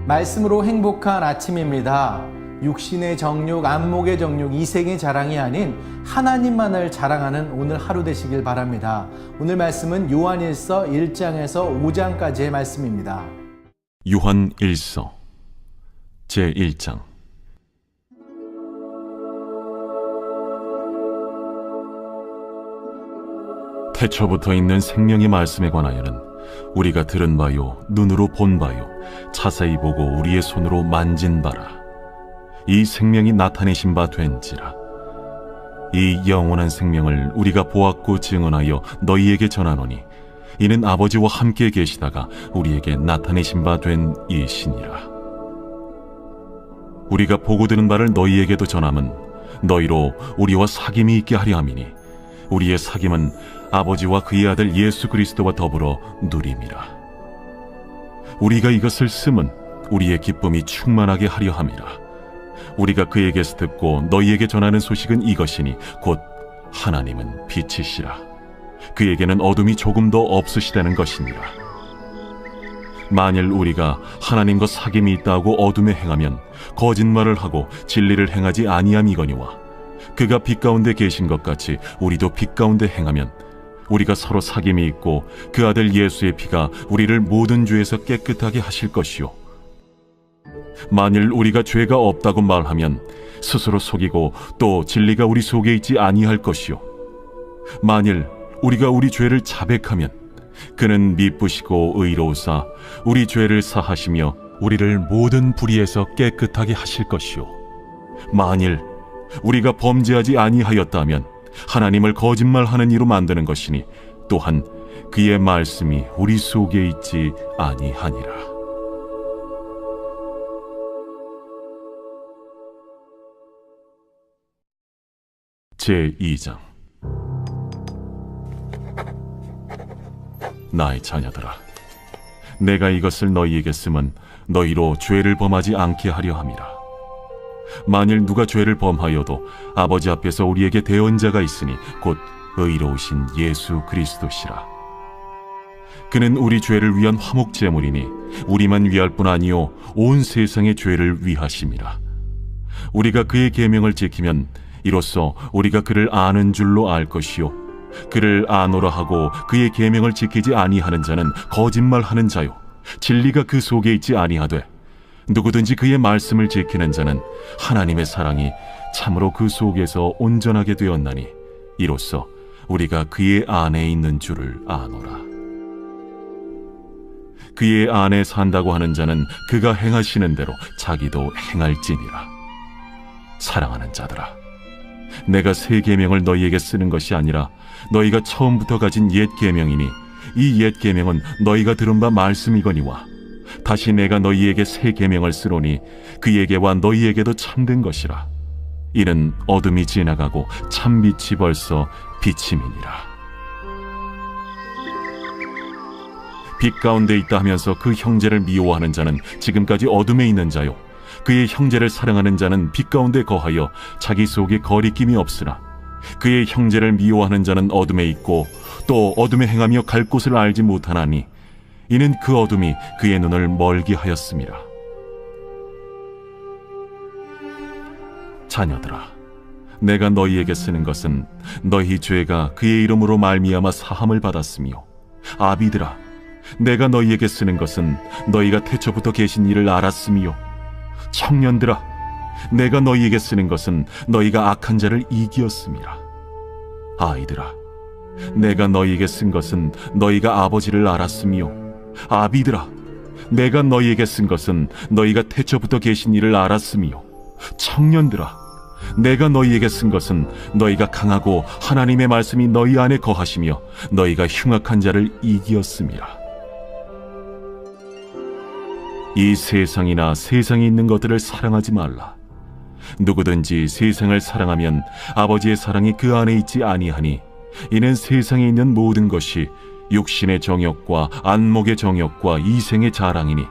말씀으로 행복한 아침입니다. 육신의 정욕, 안목의 정욕, 이생의 자랑이 아닌 하나님만을 자랑하는 오늘 하루 되시길 바랍니다. 오늘 말씀은 요한일서 1장에서 5장까지의 말씀입니다. 요한일서 제1장. 태초부터 있는 생명의 말씀에 관하여는 우리가 들은 바요, 눈으로 본 바요, 자세히 보고 우리의 손으로 만진 바라. 이 생명이 나타내신 바 된지라. 이 영원한 생명을 우리가 보았고 증언하여 너희에게 전하노니 이는 아버지와 함께 계시다가 우리에게 나타내신 바 된 이시니라. 우리가 보고 들은 바를 너희에게도 전함은 너희로 우리와 사귐이 있게 하려 함이니 우리의 사귐은 아버지와 그의 아들 예수 그리스도와 더불어 누림이라. 우리가 이것을 쓰면 우리의 기쁨이 충만하게 하려 함이라. 우리가 그에게서 듣고 너희에게 전하는 소식은 이것이니 곧 하나님은 빛이시라. 그에게는 어둠이 조금도 없으시다는 것이니라. 만일 우리가 하나님과 사귐이 있다고 어둠에 행하면 거짓말을 하고 진리를 행하지 아니함이거니와 그가 빛 가운데 계신 것 같이 우리도 빛 가운데 행하면 우리가 서로 사귐이 있고 그 아들 예수의 피가 우리를 모든 죄에서 깨끗하게 하실 것이요, 만일 우리가 죄가 없다고 말하면 스스로 속이고 또 진리가 우리 속에 있지 아니할 것이요, 만일 우리가 우리 죄를 자백하면 그는 미쁘시고 의로우사 우리 죄를 사하시며 우리를 모든 불의에서 깨끗하게 하실 것이요, 만일 우리가 범죄하지 아니하였다면 하나님을 거짓말하는 이로 만드는 것이니 또한 그의 말씀이 우리 속에 있지 아니하니라. 제2장. 나의 자녀들아, 내가 이것을 너희에게 쓰면 너희로 죄를 범하지 않게 하려 함이라. 만일 누가 죄를 범하여도 아버지 앞에서 우리에게 대언자가 있으니 곧 의로우신 예수 그리스도시라. 그는 우리 죄를 위한 화목제물이니 우리만 위할 뿐 아니요 온 세상의 죄를 위하심이라. 우리가 그의 계명을 지키면 이로써 우리가 그를 아는 줄로 알 것이요, 그를 아노라 하고 그의 계명을 지키지 아니하는 자는 거짓말하는 자요, 진리가 그 속에 있지 아니하되 누구든지 그의 말씀을 지키는 자는 하나님의 사랑이 참으로 그 속에서 온전하게 되었나니 이로써 우리가 그의 안에 있는 줄을 아노라. 그의 안에 산다고 하는 자는 그가 행하시는 대로 자기도 행할지니라. 사랑하는 자들아, 내가 새 계명을 너희에게 쓰는 것이 아니라 너희가 처음부터 가진 옛 계명이니 이 옛 계명은 너희가 들은 바 말씀이거니와 다시 내가 너희에게 새 계명을 쓰노니 그에게와 너희에게도 참된 것이라. 이는 어둠이 지나가고 참빛이 벌써 비침이니라. 빛 가운데 있다 하면서 그 형제를 미워하는 자는 지금까지 어둠에 있는 자요, 그의 형제를 사랑하는 자는 빛 가운데 거하여 자기 속에 거리낌이 없으나 그의 형제를 미워하는 자는 어둠에 있고 또 어둠에 행하며 갈 곳을 알지 못하나니 이는 그 어둠이 그의 눈을 멀게 하였음이라. 자녀들아, 내가 너희에게 쓰는 것은 너희 죄가 그의 이름으로 말미암아 사함을 받았으며, 아비들아, 내가 너희에게 쓰는 것은 너희가 태초부터 계신 이를 알았으며, 청년들아, 내가 너희에게 쓰는 것은 너희가 악한 자를 이기었음이라. 아이들아, 내가 너희에게 쓴 것은 너희가 아버지를 알았으며, 아비들아, 내가 너희에게 쓴 것은 너희가 태초부터 계신 이를 알았으며, 청년들아, 내가 너희에게 쓴 것은 너희가 강하고 하나님의 말씀이 너희 안에 거하시며 너희가 흉악한 자를 이기었음이라. 이 세상이나 세상에 있는 것들을 사랑하지 말라. 누구든지 세상을 사랑하면 아버지의 사랑이 그 안에 있지 아니하니 이는 세상에 있는 모든 것이 육신의 정욕과 안목의 정욕과 이생의 자랑이니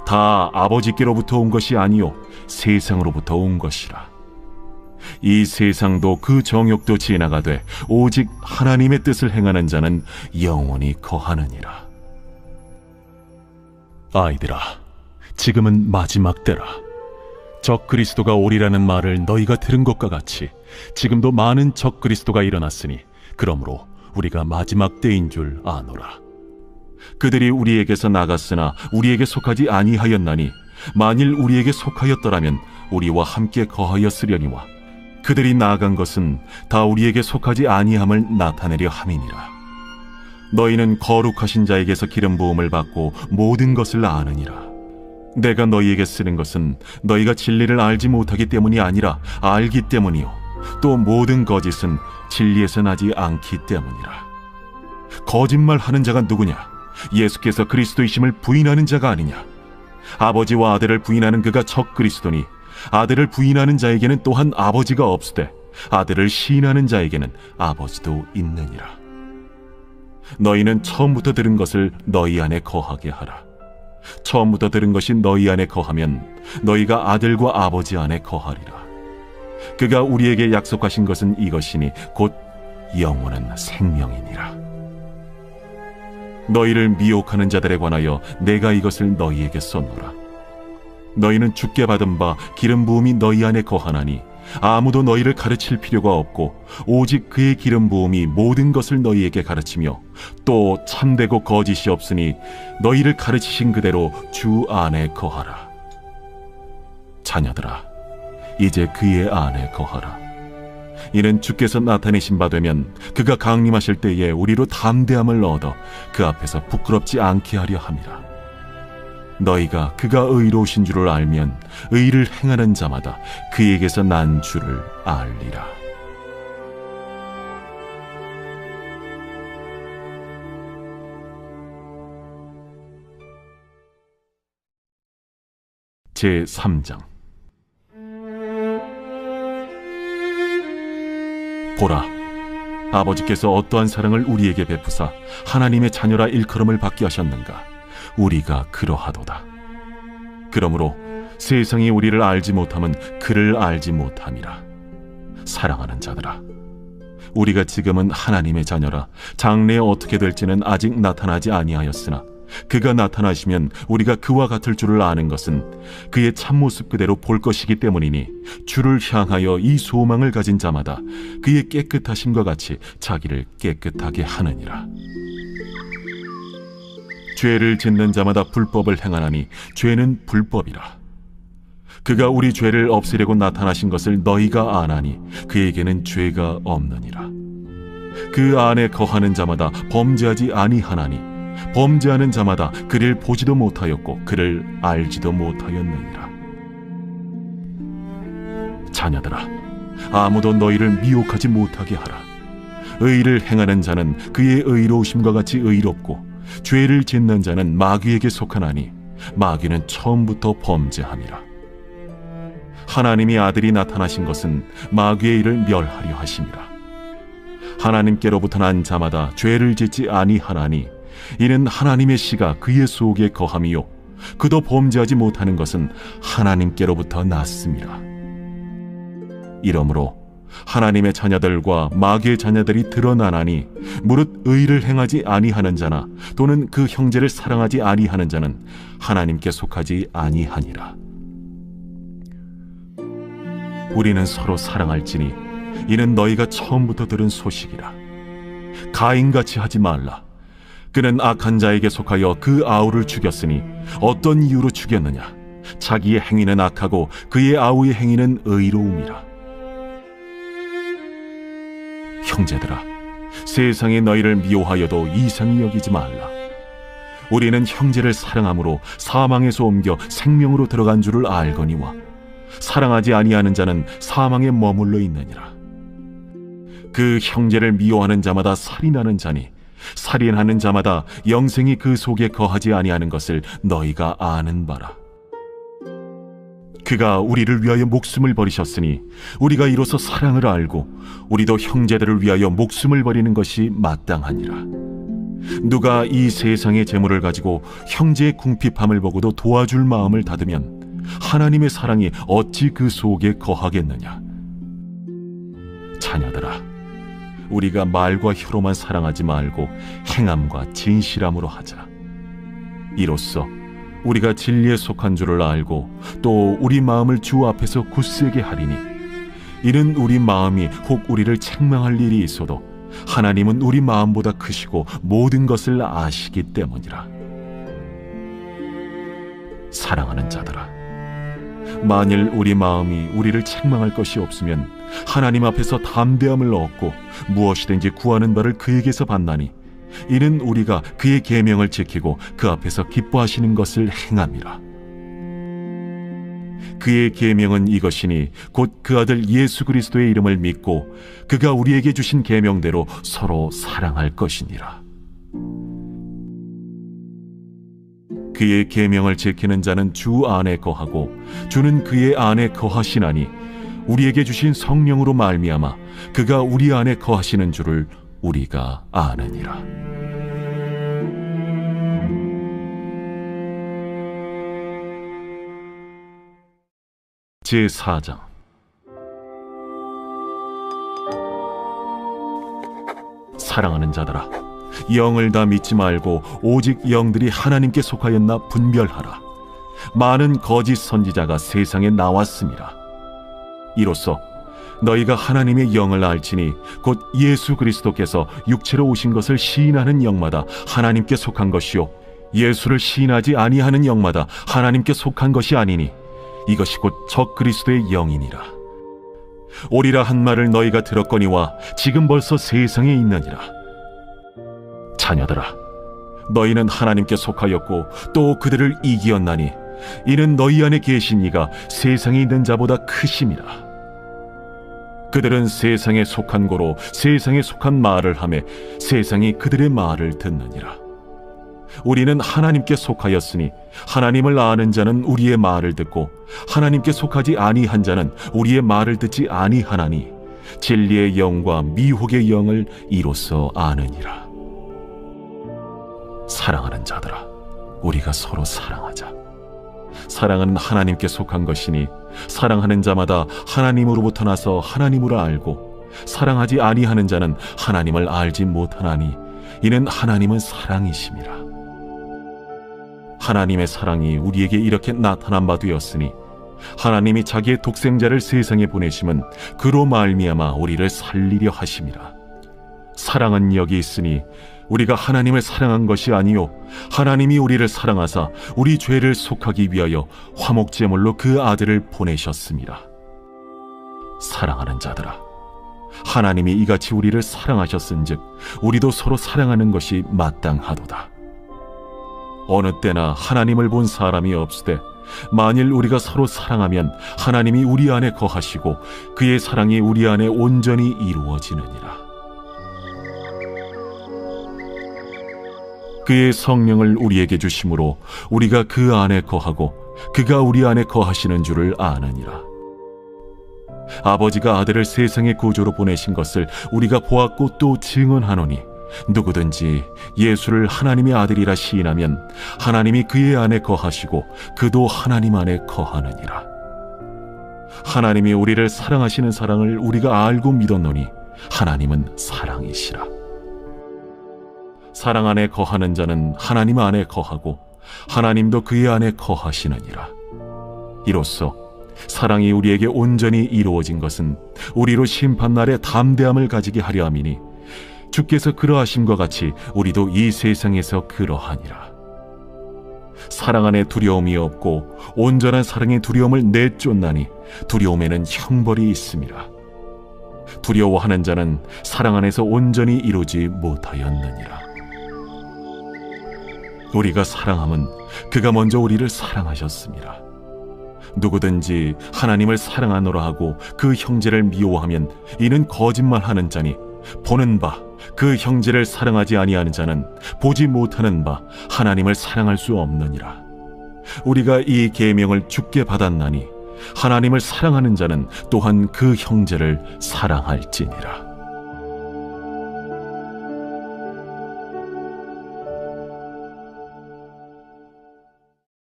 다 아버지께로부터 온 것이 아니요 세상으로부터 온 것이라. 이 세상도 그 정욕도 지나가되 오직 하나님의 뜻을 행하는 자는 영원히 거하느니라. 아이들아, 지금은 마지막 때라. 적 그리스도가 오리라는 말을 너희가 들은 것과 같이 지금도 많은 적 그리스도가 일어났으니 그러므로 우리가 마지막 때인 줄 아노라. 그들이 우리에게서 나갔으나 우리에게 속하지 아니하였나니 만일 우리에게 속하였더라면 우리와 함께 거하였으려니와 그들이 나아간 것은 다 우리에게 속하지 아니함을 나타내려 함이니라. 너희는 거룩하신 자에게서 기름 부음을 받고 모든 것을 아느니라. 내가 너희에게 쓰는 것은 너희가 진리를 알지 못하기 때문이 아니라 알기 때문이요 또 모든 거짓은 진리에서 나지 않기 때문이라. 거짓말하는 자가 누구냐? 예수께서 그리스도이심을 부인하는 자가 아니냐? 아버지와 아들을 부인하는 그가 적 그리스도니 아들을 부인하는 자에게는 또한 아버지가 없으되 아들을 시인하는 자에게는 아버지도 있느니라. 너희는 처음부터 들은 것을 너희 안에 거하게 하라. 처음부터 들은 것이 너희 안에 거하면 너희가 아들과 아버지 안에 거하리라. 그가 우리에게 약속하신 것은 이것이니 곧 영원한 생명이니라. 너희를 미혹하는 자들에 관하여 내가 이것을 너희에게 쏟노라. 너희는 주께 받은 바 기름 부음이 너희 안에 거하나니 아무도 너희를 가르칠 필요가 없고 오직 그의 기름 부음이 모든 것을 너희에게 가르치며 또 참되고 거짓이 없으니 너희를 가르치신 그대로 주 안에 거하라. 자녀들아, 이제 그의 안에 거하라. 이는 주께서 나타내신 바 되면 그가 강림하실 때에 우리로 담대함을 얻어 그 앞에서 부끄럽지 않게 하려 함이라. 너희가 그가 의로우신 줄을 알면 의를 행하는 자마다 그에게서 난 줄을 알리라. 제3장. 보라, 아버지께서 어떠한 사랑을 우리에게 베푸사 하나님의 자녀라 일컬음을 받게 하셨는가? 우리가 그러하도다. 그러므로 세상이 우리를 알지 못함은 그를 알지 못함이라. 사랑하는 자들아, 우리가 지금은 하나님의 자녀라 장래에 어떻게 될지는 아직 나타나지 아니하였으나 그가 나타나시면 우리가 그와 같을 줄을 아는 것은 그의 참모습 그대로 볼 것이기 때문이니 주를 향하여 이 소망을 가진 자마다 그의 깨끗하심과 같이 자기를 깨끗하게 하느니라. 죄를 짓는 자마다 불법을 행하나니 죄는 불법이라. 그가 우리 죄를 없애려고 나타나신 것을 너희가 아나니 그에게는 죄가 없느니라. 그 안에 거하는 자마다 범죄하지 아니하나니 범죄하는 자마다 그를 보지도 못하였고 그를 알지도 못하였느니라. 자녀들아, 아무도 너희를 미혹하지 못하게 하라. 의를 행하는 자는 그의 의로우심과 같이 의롭고 죄를 짓는 자는 마귀에게 속하나니 마귀는 처음부터 범죄함이라. 하나님이 아들이 나타나신 것은 마귀의 일을 멸하려 하심이라. 하나님께로부터 난 자마다 죄를 짓지 아니하나니 이는 하나님의 씨가 그의 속에 거함이요 그도 범죄하지 못하는 것은 하나님께로부터 났음이라. 이러므로 하나님의 자녀들과 마귀의 자녀들이 드러나나니 무릇 의를 행하지 아니하는 자나 또는 그 형제를 사랑하지 아니하는 자는 하나님께 속하지 아니하니라. 우리는 서로 사랑할지니 이는 너희가 처음부터 들은 소식이라. 가인같이 하지 말라. 그는 악한 자에게 속하여 그 아우를 죽였으니 어떤 이유로 죽였느냐? 자기의 행위는 악하고 그의 아우의 행위는 의로움이라. 형제들아, 세상이 너희를 미워하여도 이상히 여기지 말라. 우리는 형제를 사랑함으로 사망에서 옮겨 생명으로 들어간 줄을 알거니와 사랑하지 아니하는 자는 사망에 머물러 있느니라. 그 형제를 미워하는 자마다 살인하는 자니 살인하는 자마다 영생이 그 속에 거하지 아니하는 것을 너희가 아는 바라. 그가 우리를 위하여 목숨을 버리셨으니 우리가 이로써 사랑을 알고 우리도 형제들을 위하여 목숨을 버리는 것이 마땅하니라. 누가 이 세상의 재물을 가지고 형제의 궁핍함을 보고도 도와줄 마음을 닫으면 하나님의 사랑이 어찌 그 속에 거하겠느냐. 자녀들아, 우리가 말과 혀로만 사랑하지 말고 행함과 진실함으로 하자. 이로써 우리가 진리에 속한 줄을 알고 또 우리 마음을 주 앞에서 굳세게 하리니 이는 우리 마음이 혹 우리를 책망할 일이 있어도 하나님은 우리 마음보다 크시고 모든 것을 아시기 때문이라. 사랑하는 자들아, 만일 우리 마음이 우리를 책망할 것이 없으면 하나님 앞에서 담대함을 얻고 무엇이든지 구하는 바를 그에게서 받나니 이는 우리가 그의 계명을 지키고 그 앞에서 기뻐하시는 것을 행함이라. 그의 계명은 이것이니 곧 그 아들 예수 그리스도의 이름을 믿고 그가 우리에게 주신 계명대로 서로 사랑할 것이니라. 그의 계명을 지키는 자는 주 안에 거하고 주는 그의 안에 거하시나니 우리에게 주신 성령으로 말미암아 그가 우리 안에 거하시는 줄을 우리가 아느니라. 제4장. 사랑하는 자들아, 영을 다 믿지 말고 오직 영들이 하나님께 속하였나 분별하라. 많은 거짓 선지자가 세상에 나왔습니다. 이로써 너희가 하나님의 영을 알지니 곧 예수 그리스도께서 육체로 오신 것을 시인하는 영마다 하나님께 속한 것이요 예수를 시인하지 아니하는 영마다 하나님께 속한 것이 아니니 이것이 곧 적 그리스도의 영이니라. 오리라 한 말을 너희가 들었거니와 지금 벌써 세상에 있느니라. 자녀들아, 너희는 하나님께 속하였고 또 그들을 이기었나니 이는 너희 안에 계신 이가 세상에 있는 자보다 크심이라. 그들은 세상에 속한 고로 세상에 속한 말을 하며 세상이 그들의 말을 듣느니라. 우리는 하나님께 속하였으니 하나님을 아는 자는 우리의 말을 듣고 하나님께 속하지 아니한 자는 우리의 말을 듣지 아니하나니 진리의 영과 미혹의 영을 이로써 아느니라. 사랑하는 자들아, 우리가 서로 사랑하자. 사랑은 하나님께 속한 것이니 사랑하는 자마다 하나님으로부터 나서 하나님으로 알고 사랑하지 아니하는 자는 하나님을 알지 못하나니 이는 하나님은 사랑이심이라. 하나님의 사랑이 우리에게 이렇게 나타난 바 되었으니 하나님이 자기의 독생자를 세상에 보내심은 그로 말미암아 우리를 살리려 하심이라. 사랑은 여기 있으니 우리가 하나님을 사랑한 것이 아니요 하나님이 우리를 사랑하사 우리 죄를 속하기 위하여 화목제물로 그 아들을 보내셨습니다. 사랑하는 자들아, 하나님이 이같이 우리를 사랑하셨은즉 우리도 서로 사랑하는 것이 마땅하도다. 어느 때나 하나님을 본 사람이 없으되 만일 우리가 서로 사랑하면 하나님이 우리 안에 거하시고 그의 사랑이 우리 안에 온전히 이루어지느니라. 그의 성령을 우리에게 주심으로 우리가 그 안에 거하고 그가 우리 안에 거하시는 줄을 아느니라. 아버지가 아들을 세상의 구주로 보내신 것을 우리가 보았고 또 증언하노니 누구든지 예수를 하나님의 아들이라 시인하면 하나님이 그의 안에 거하시고 그도 하나님 안에 거하느니라. 하나님이 우리를 사랑하시는 사랑을 우리가 알고 믿었노니 하나님은 사랑이시라. 사랑 안에 거하는 자는 하나님 안에 거하고 하나님도 그의 안에 거하시느니라. 이로써 사랑이 우리에게 온전히 이루어진 것은 우리로 심판날에 담대함을 가지게 하려 함이니 주께서 그러하심과 같이 우리도 이 세상에서 그러하니라. 사랑 안에 두려움이 없고 온전한 사랑의 두려움을 내쫓나니 두려움에는 형벌이 있음이라. 두려워하는 자는 사랑 안에서 온전히 이루지 못하였느니라. 우리가 사랑함은 그가 먼저 우리를 사랑하셨습니다. 누구든지 하나님을 사랑하노라 하고 그 형제를 미워하면 이는 거짓말하는 자니 보는 바 그 형제를 사랑하지 아니하는 자는 보지 못하는 바 하나님을 사랑할 수 없느니라. 우리가 이 계명을 주께 받았나니 하나님을 사랑하는 자는 또한 그 형제를 사랑할지니라.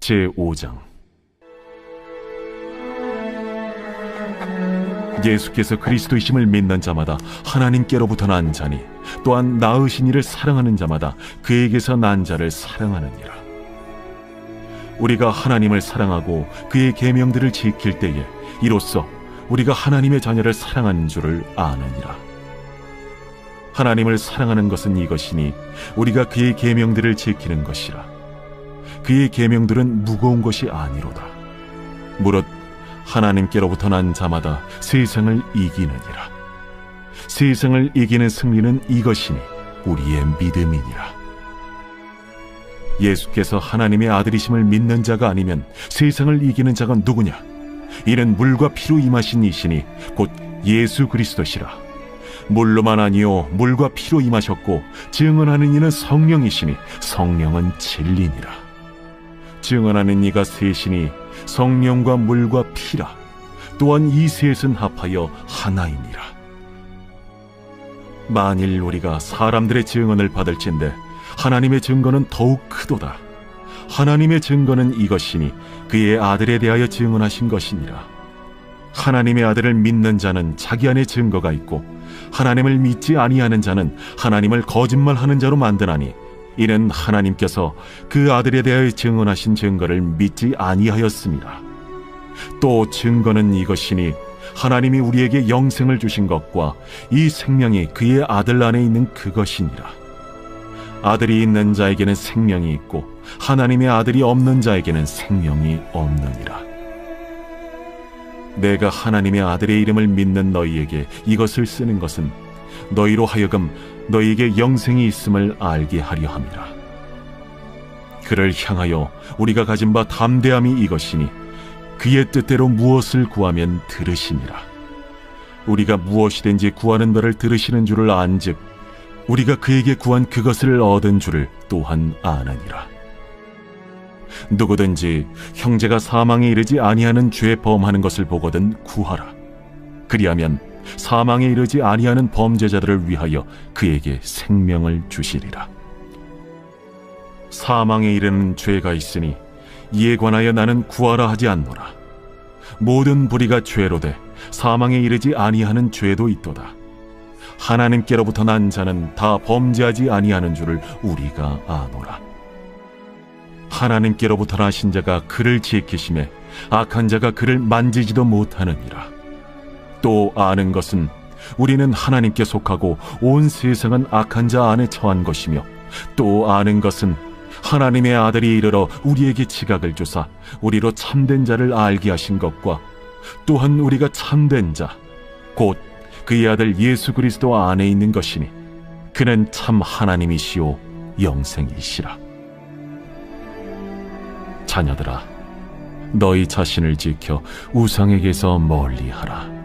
제5장. 예수께서 그리스도이심을 믿는 자마다 하나님께로부터 난 자니 또한 낳으신 이를 사랑하는 자마다 그에게서 난 자를 사랑하느니라. 우리가 하나님을 사랑하고 그의 계명들을 지킬 때에 이로써 우리가 하나님의 자녀를 사랑하는 줄을 아느니라. 하나님을 사랑하는 것은 이것이니 우리가 그의 계명들을 지키는 것이라. 그의 계명들은 무거운 것이 아니로다. 무릇 하나님께로부터 난 자마다 세상을 이기느니라. 세상을 이기는 승리는 이것이니 우리의 믿음이니라. 예수께서 하나님의 아들이심을 믿는 자가 아니면 세상을 이기는 자가 누구냐? 이는 물과 피로 임하신 이시니 곧 예수 그리스도시라. 물로만 아니요 물과 피로 임하셨고 증언하는 이는 성령이시니 성령은 진리니라. 증언하는 이가 셋이니 성령과 물과 피라. 또한 이 셋은 합하여 하나이니라. 만일 우리가 사람들의 증언을 받을진대 하나님의 증거는 더욱 크도다. 하나님의 증거는 이것이니 그의 아들에 대하여 증언하신 것이니라. 하나님의 아들을 믿는 자는 자기 안에 증거가 있고 하나님을 믿지 아니하는 자는 하나님을 거짓말하는 자로 만드나니 이는 하나님께서 그 아들에 대하여 증언하신 증거를 믿지 아니하였습니다. 또 증거는 이것이니 하나님이 우리에게 영생을 주신 것과 이 생명이 그의 아들 안에 있는 그것이니라. 아들이 있는 자에게는 생명이 있고 하나님의 아들이 없는 자에게는 생명이 없느니라. 내가 하나님의 아들의 이름을 믿는 너희에게 이것을 쓰는 것은 너희로 하여금 너희에게 영생이 있음을 알게 하려 함이라. 그를 향하여 우리가 가진 바 담대함이 이것이니 그의 뜻대로 무엇을 구하면 들으시니라. 우리가 무엇이든지 구하는 바를 들으시는 줄을 안즉 우리가 그에게 구한 그것을 얻은 줄을 또한 아느니라. 누구든지 형제가 사망에 이르지 아니하는 죄 범하는 것을 보거든 구하라. 그리하면 사망에 이르지 아니하는 범죄자들을 위하여 그에게 생명을 주시리라. 사망에 이르는 죄가 있으니 이에 관하여 나는 구하라 하지 않노라. 모든 불의가 죄로되 사망에 이르지 아니하는 죄도 있도다. 하나님께로부터 난 자는 다 범죄하지 아니하는 줄을 우리가 아노라. 하나님께로부터 나신 자가 그를 지키심에 악한 자가 그를 만지지도 못하느니라. 또 아는 것은 우리는 하나님께 속하고 온 세상은 악한 자 안에 처한 것이며 또 아는 것은 하나님의 아들이 이르러 우리에게 지각을 주사 우리로 참된 자를 알게 하신 것과 또한 우리가 참된 자 곧 그의 아들 예수 그리스도 안에 있는 것이니 그는 참 하나님이시오 영생이시라. 자녀들아, 너희 자신을 지켜 우상에게서 멀리하라.